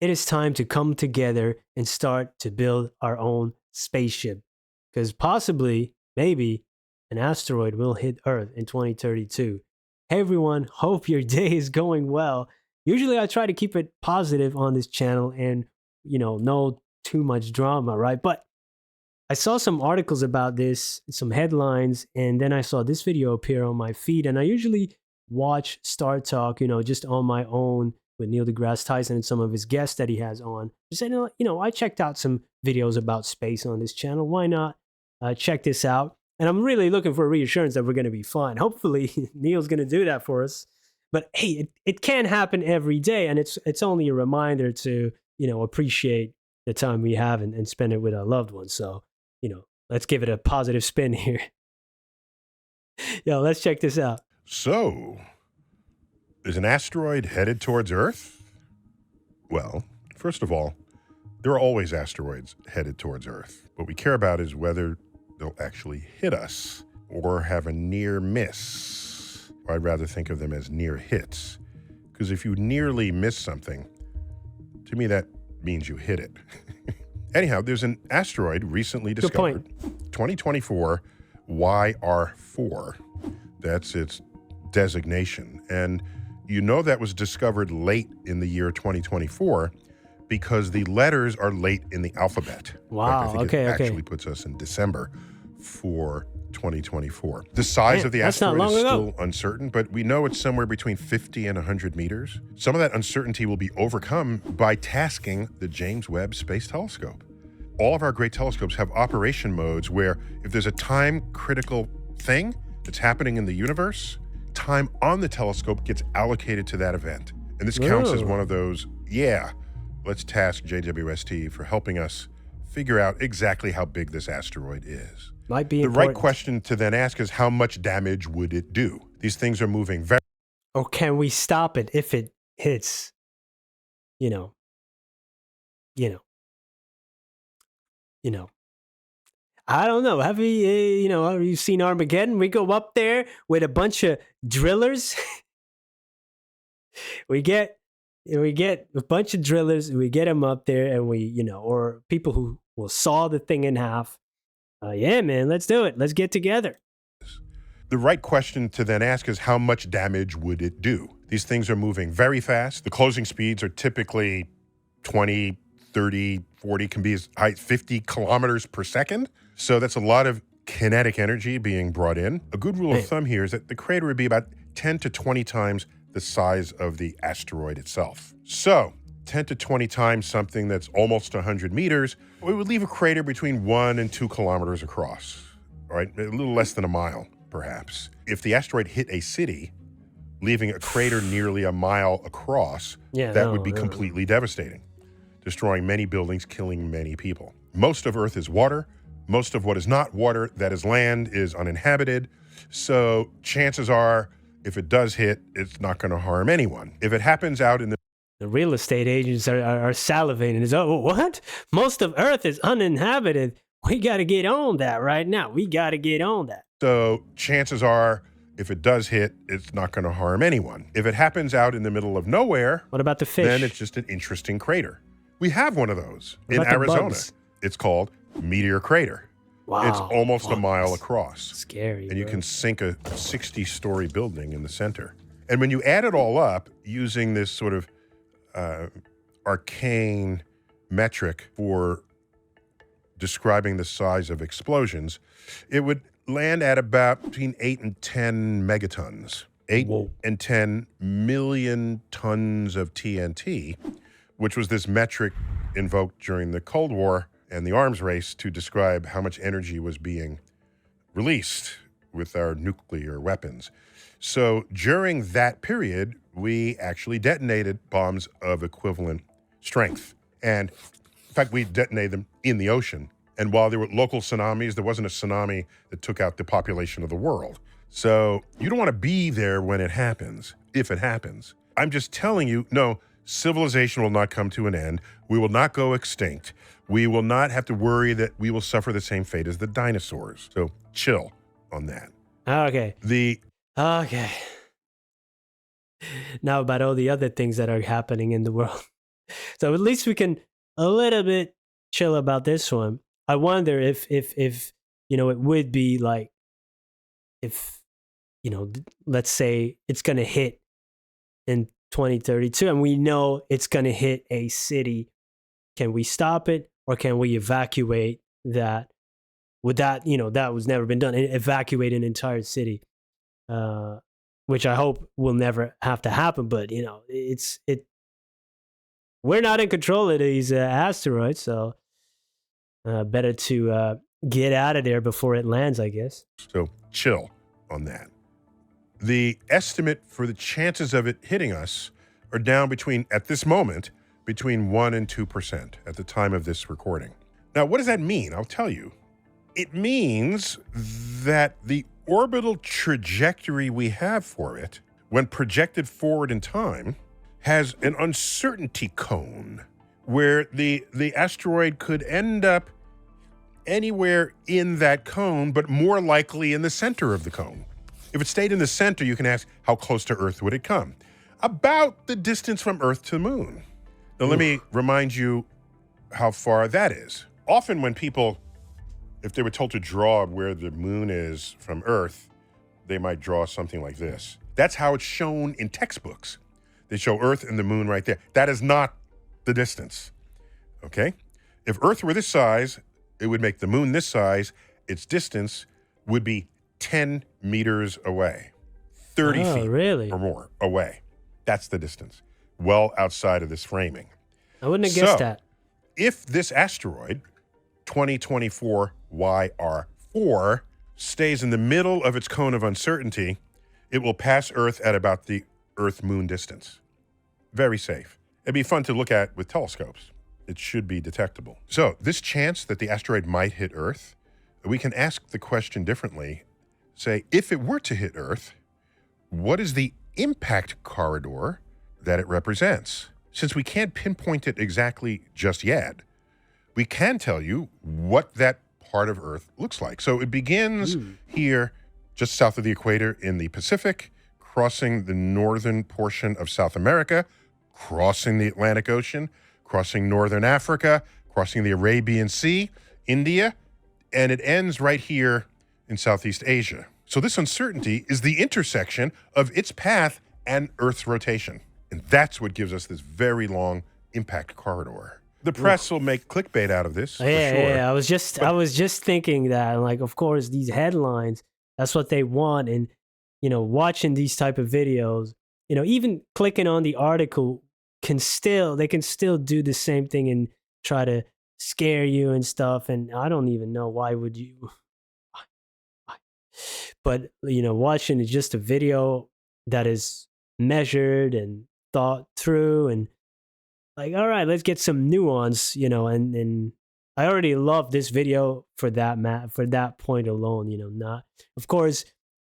it is time to come together and start to build our own spaceship. Because possibly, maybe, an asteroid will hit Earth in 2032. Hey everyone, hope your day is going well. Usually I try to keep it positive on this channel and, no too much drama, right? But I saw some articles about this, some headlines, and then I saw this video appear on my feed. And I usually watch Star Talk, just on my own with Neil deGrasse Tyson and some of his guests that he has on. Just saying, I checked out some videos about space on this channel. Why not check this out? And I'm really looking for reassurance that we're going to be fine. Hopefully, Neil's going to do that for us. But hey, it can happen every day, and it's only a reminder to appreciate the time we have and spend it with our loved ones. So let's give it a positive spin here. Yo, let's check this out. So, is an asteroid headed towards Earth? Well, first of all, there are always asteroids headed towards Earth. What we care about is whether they'll actually hit us or have a near miss. Or I'd rather think of them as near hits. Because if you nearly miss something, to me that means you hit it. Anyhow, there's an asteroid recently discovered, 2024 YR4. That's its designation. And that was discovered late in the year 2024 because the letters are late in the alphabet. Wow, I think it actually puts us in December for 2024. The size of the asteroid is still uncertain, but we know it's somewhere between 50 and 100 meters. Some of that uncertainty will be overcome by tasking the James Webb Space Telescope. All of our great telescopes have operation modes where if there's a time-critical thing that's happening in the universe, time on the telescope gets allocated to that event. And this counts as one of those, let's task JWST for helping us figure out exactly how big this asteroid is. Might be the right question to then ask is how much damage would it do? These things are moving very... Or can we stop it if it hits, I don't know. Have you seen Armageddon? We go up there with a bunch of drillers. we get a bunch of drillers. We get them up there, and or people who will saw the thing in half. Yeah, man, let's do it. Let's get together. The right question to then ask is how much damage would it do? These things are moving very fast. The closing speeds are typically 20, 30, 40, can be as high as 50 kilometers per second. So that's a lot of kinetic energy being brought in. A good rule of thumb here is that the crater would be about 10 to 20 times the size of the asteroid itself. So 10 to 20 times something that's almost 100 meters, we would leave a crater between 1 and 2 kilometers across, right? A little less than a mile, perhaps. If the asteroid hit a city, leaving a crater nearly a mile across, that would be completely devastating, destroying many buildings, killing many people. Most of Earth is water. Most of what is not water, that is land, is uninhabited. So chances are, if it does hit, it's not going to harm anyone. If it happens out in the real estate agents are salivating. What? Most of Earth is uninhabited. We got to get on that right now. We got to get on that. So chances are, if it does hit, it's not going to harm anyone. If it happens out in the middle of nowhere, what about the fish? Then it's just an interesting crater. We have one of those in Arizona. It's called Meteor Crater. Wow. It's almost a mile across. Scary. And you can sink a 60-story building in the center. And when you add it all up using this sort of arcane metric for describing the size of explosions, it would land at about between 8 and 10 megatons. 8 and 10 million tons of TNT, which was this metric invoked during the Cold War and the arms race to describe how much energy was being released with our nuclear weapons. So during that period, we actually detonated bombs of equivalent strength. And in fact, we detonated them in the ocean. And while there were local tsunamis, there wasn't a tsunami that took out the population of the world. So you don't want to be there when it happens, if it happens. I'm just telling you, no, civilization will not come to an end. We will not go extinct. We will not have to worry that we will suffer the same fate as the dinosaurs. So chill on that. Okay. Okay. Now about all the other things that are happening in the world. So at least we can a little bit chill about this one. I wonder if it would be like if let's say it's gonna hit in 2032, and we know it's gonna hit a city. Can we stop it, or can we evacuate that? Would that that was never been done? Evacuate an entire city, uh, which I hope will never have to happen. But it we're not in control of these asteroids, so better to get out of there before it lands, I guess. So chill on that. The estimate for the chances of it hitting us are down at this moment, between 1% and 2% at the time of this recording. Now, what does that mean? I'll tell you. It means that the orbital trajectory we have for it, when projected forward in time, has an uncertainty cone where the asteroid could end up anywhere in that cone, but more likely in the center of the cone. If it stayed in the center, you can ask, how close to Earth would it come? About the distance from Earth to the moon. Now, let me remind you how far that is. Often when people, if they were told to draw where the moon is from Earth, they might draw something like this. That's how it's shown in textbooks. They show Earth and the moon right there. That is not the distance, okay? If Earth were this size, it would make the moon this size. Its distance would be 10 meters away, 30 feet really? or more away. That's the distance, well outside of this framing. I wouldn't have guessed that. If this asteroid, 2024 YR4, stays in the middle of its cone of uncertainty, it will pass Earth at about the Earth-Moon distance. Very safe. It'd be fun to look at with telescopes. It should be detectable. So this chance that the asteroid might hit Earth, we can ask the question differently. Say, if it were to hit Earth, what is the impact corridor that it represents? Since we can't pinpoint it exactly just yet, we can tell you what that part of Earth looks like. So it begins here, just south of the equator in the Pacific, crossing the northern portion of South America, crossing the Atlantic Ocean, crossing northern Africa, crossing the Arabian Sea, India, and it ends right here in Southeast Asia. So this uncertainty is the intersection of its path and Earth's rotation. And that's what gives us this very long impact corridor. The press will make clickbait out of this, for sure. Yeah. I was just thinking that, like, of course, these headlines, that's what they want. And, watching these type of videos, even clicking on the article they can still do the same thing and try to scare you and stuff. And I don't even know why would you. But, watching just a video that is measured and thought through and like, all right, let's get some nuance, and I already love this video for that point alone, not, of course,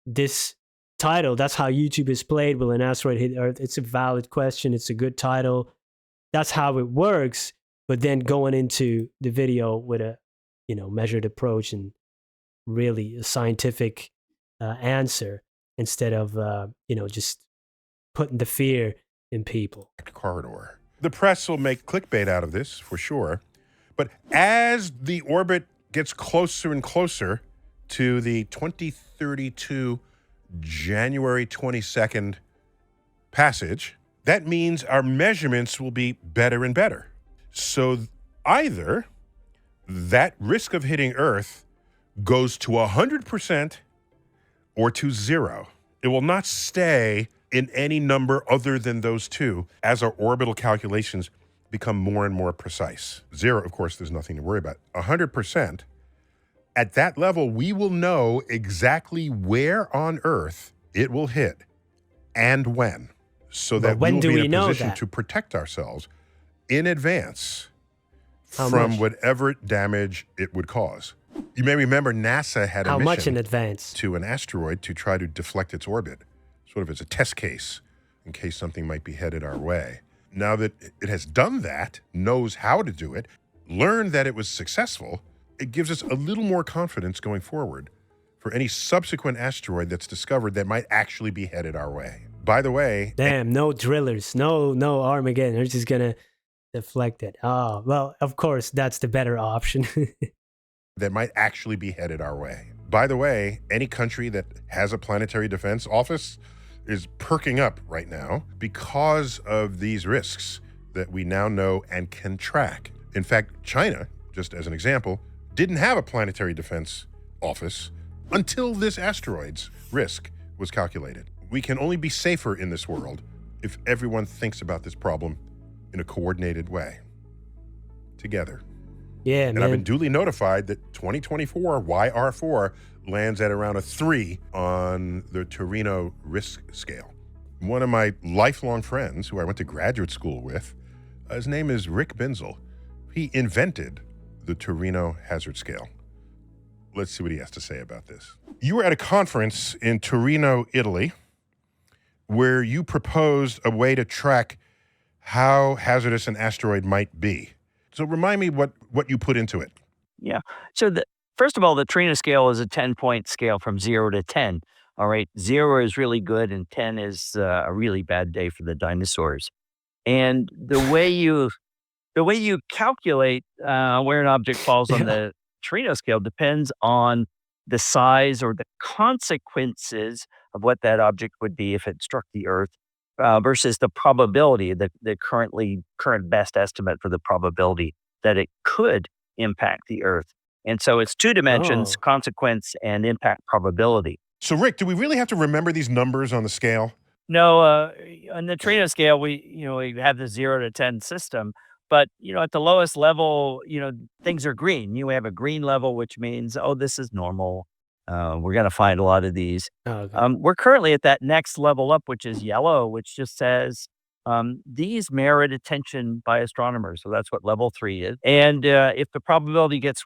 this title, that's how YouTube is played. Will an asteroid hit Earth? It's a valid question. It's a good title. That's how it works. But then going into the video with a, measured approach and really a scientific answer instead of, just putting the fear in people. Corridor. The press will make clickbait out of this, for sure. But as the orbit gets closer and closer to the 2032 January 22nd passage, that means our measurements will be better and better. So either that risk of hitting Earth goes to 100% or to 0. It will not stay in any number other than those two as our orbital calculations become more and more precise. 0, of course, there's nothing to worry about. 100%, at that level, we will know exactly where on Earth it will hit and when, so that we will be in a position to protect ourselves in advance from whatever damage it would cause. You may remember NASA had a mission to an asteroid to try to deflect its orbit, sort of as a test case in case something might be headed our way. Now that it has done that, knows how to do it, learned that it was successful, it gives us a little more confidence going forward for any subsequent asteroid that's discovered that might actually be headed our way. By the way... Damn, no drillers, no Armageddon. They're just going to Deflected. Oh, well, of course, that's the better option. that might actually be headed our way. By the way, any country that has a planetary defense office is perking up right now because of these risks that we now know and can track. In fact, China, just as an example, didn't have a planetary defense office until this asteroid's risk was calculated. We can only be safer in this world if everyone thinks about this problem in a coordinated way, together. Yeah, and man. I've been duly notified that 2024 YR4 lands at around a 3 on the Torino risk scale. One of my lifelong friends who I went to graduate school with, his name is Rick Binzel. He invented the Torino hazard scale. Let's see what he has to say about this. You were at a conference in Torino, Italy, where you proposed a way to track how hazardous an asteroid might be. So remind me what you put into it. Yeah. So first of all, the Torino scale is a 10-point scale from 0 to 10. All right. 0 is really good, and 10 is a really bad day for the dinosaurs. And the way you calculate where an object falls on Yeah. the Torino scale depends on the size or the consequences of what that object would be if it struck the Earth versus the probability, the current best estimate for the probability that it could impact the Earth. And so it's two dimensions: Oh, consequence and impact probability. So Rick, do we really have to remember these numbers on the scale? No, on the Torino scale, we have the 0 to 10 system, but, at the lowest level, things are green. You have a green level, which means, oh, this is normal. We're gonna find a lot of these. okay. We're currently at that next level up, which is yellow, which just says, these merit attention by astronomers. So that's what level 3 is. And, if the probability gets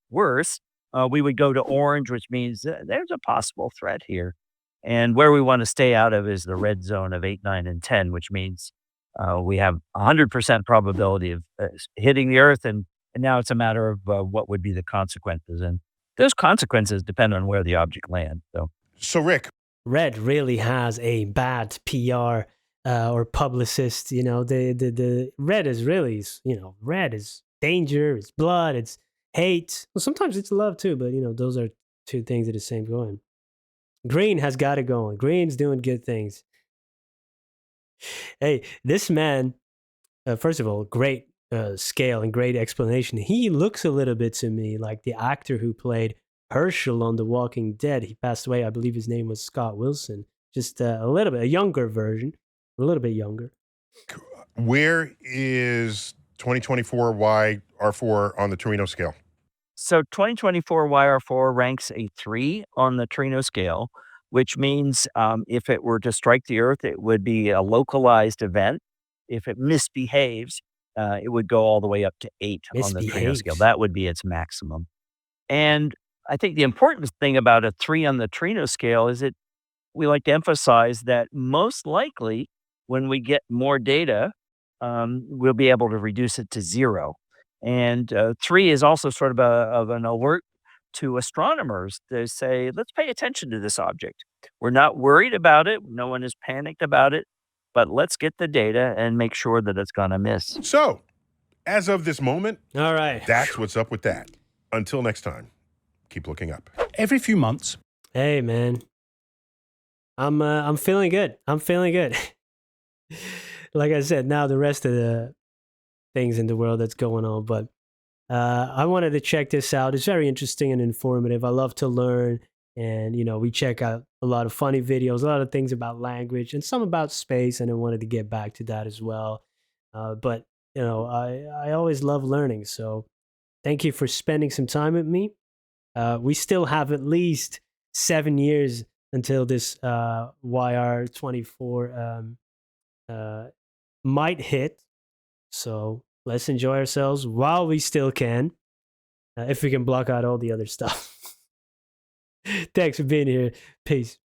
worse, we would go to orange, which means there's a possible threat here. And where we want to stay out of is the red zone of 8, 9, and 10, which means we have 100% probability of hitting the Earth. And now it's a matter of what would be the consequences. And those consequences depend on where the object lands. So Rick, Red really has a bad PR or publicist. The red is really, red is danger, it's blood, it's hate. Well, sometimes it's love too, but those are two things at the same going. Green has got it going. Green's doing good things. Hey, this man, first of all, great scale and great explanation. He looks a little bit to me like the actor who played Herschel on The Walking Dead. He passed away. I believe his name was Scott Wilson. Just a little bit, a younger version, a little bit younger. where is 2024 YR4 on the Torino scale? So 2024 YR4 ranks a 3 on the Torino scale, which means if it were to strike the Earth, it would be a localized event. If it misbehaves, it would go all the way up to 8 on the Torino scale. Misbehaves. That would be its maximum. And I think the important thing about a 3 on the Torino scale is we like to emphasize that most likely when we get more data, we'll be able to reduce it to 0. And 3 is also sort of an alert to astronomers to say, let's pay attention to this object. We're not worried about it. No one is panicked about it, but let's get the data and make sure that it's going to miss. So, as of this moment, All right. that's what's up with that. Until next time, keep looking up. Every few months, Hey, man. I'm feeling good. I'm feeling good. Like I said, now the rest of the things in the world that's going on, but I wanted to check this out. It's very interesting and informative. I love to learn, and we check out a lot of funny videos, a lot of things about language, and some about space. And I wanted to get back to that as well. But I always love learning. So thank you for spending some time with me. We still have at least 7 years until this YR24 might hit. So let's enjoy ourselves while we still can, if we can block out all the other stuff. Thanks for being here. Peace.